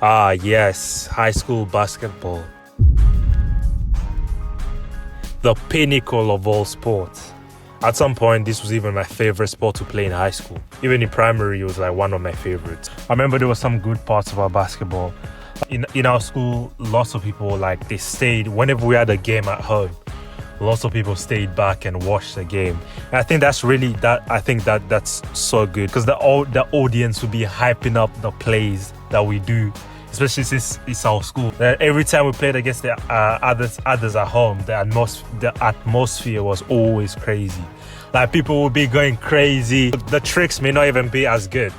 Ah, yes, high school basketball. The pinnacle of all sports. At some point, this was even my favorite sport to play in high school. Even in primary, it was like one of my favorites. I remember there were some good parts about basketball. In our school, lots of people, like, they stayed, whenever we had a game at home, lots of people stayed back and watched the game. And I think that's really, that's so good, because the audience will be hyping up the plays that we do, especially since it's our school. Every time we played against the others at home, the atmosphere was always crazy. Like, people would be going crazy. The tricks may not even be as good.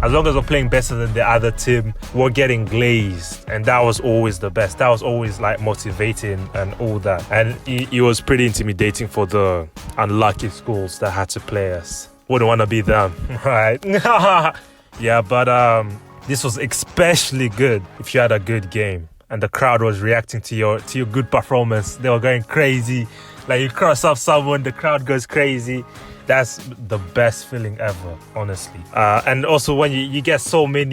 As long as we're playing better than the other team, we're getting glazed. And that was always the best. That was always like motivating and all that. And it was pretty intimidating for the unlucky schools that had to play us. Wouldn't want to be them, right? Yeah, but this was especially good if you had a good game and the crowd was reacting to your good performance. They were going crazy. Like, you cross up someone, the crowd goes crazy. That's the best feeling ever, honestly. And also when you get so much,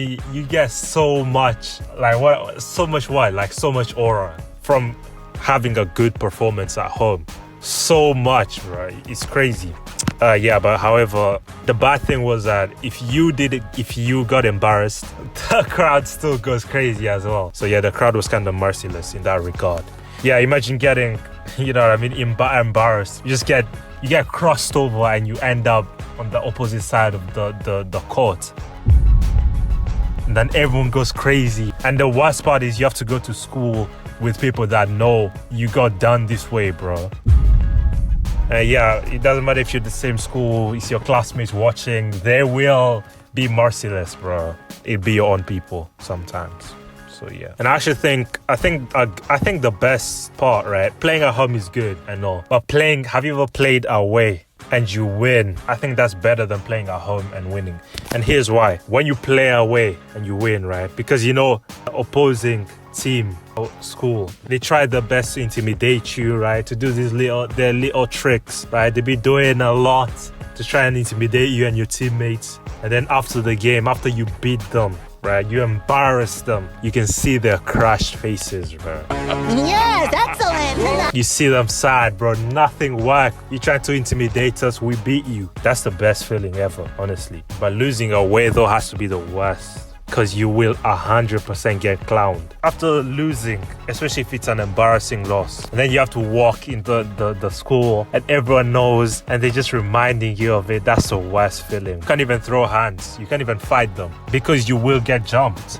so much aura from having a good performance at home. So much, right? It's crazy. Yeah, but however, the bad thing was that if you got embarrassed, the crowd still goes crazy as well. So yeah, the crowd was kind of merciless in that regard. Yeah, imagine getting, embarrassed. You get crossed over and you end up on the opposite side of the court. And then everyone goes crazy. And the worst part is you have to go to school with people that know you got done this way, bro. Yeah, it doesn't matter if you're the same school, it's your classmates watching. They will be merciless, bro. It'll be your own people sometimes. So yeah, and I actually think the best part, right? Playing at home is good, I know, but have you ever played away and you win? I think that's better than playing at home and winning. And here's why: when you play away and you win, right? Because the opposing team or school, they try their best to intimidate you, right? To do their little tricks, right? They be doing a lot to try and intimidate you and your teammates. And then after the game, after you beat them, right, you embarrass them, you can see their crushed faces, bro. Yes, excellent. You see them sad, bro. Nothing worked. You tried to intimidate us, we beat you. That's the best feeling ever, honestly. But losing away, though, has to be the worst, because you will 100% get clowned after losing, especially if it's an embarrassing loss. And then you have to walk into the school and everyone knows and they're just reminding you of it. That's the worst feeling. You can't even throw hands. You can't even fight them because you will get jumped.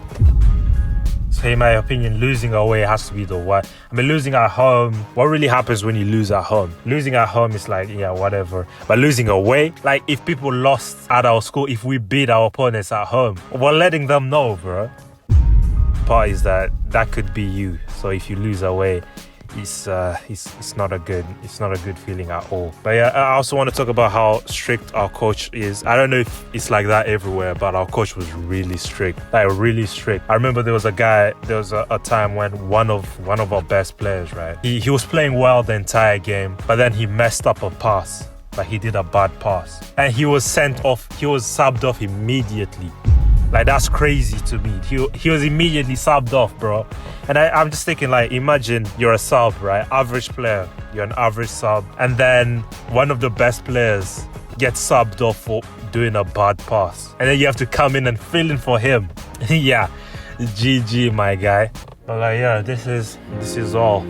So in my opinion, losing away has to be the worst. I mean, losing at home, what really happens when you lose at home? Losing at home is like, yeah, whatever. But losing away, like if people lost at our school, if we beat our opponents at home, we're letting them know, bro. Part is that could be you. So if you lose away, it's not a good feeling at all. But yeah, I also want to talk about how strict our coach is. I don't know if it's like that everywhere, but our coach was really strict, like really strict. I remember there was a time when one of our best players, right, he was playing well the entire game, but then he messed up a pass. Like, he did a bad pass and he was sent off. He was subbed off immediately. Like, that's crazy to me. He was immediately subbed off, bro. And I'm just thinking, like, imagine you're a sub, right? Average player. You're an average sub. And then one of the best players gets subbed off for doing a bad pass. And then you have to come in and fill in for him. Yeah, GG, my guy. But like, yeah, this is all.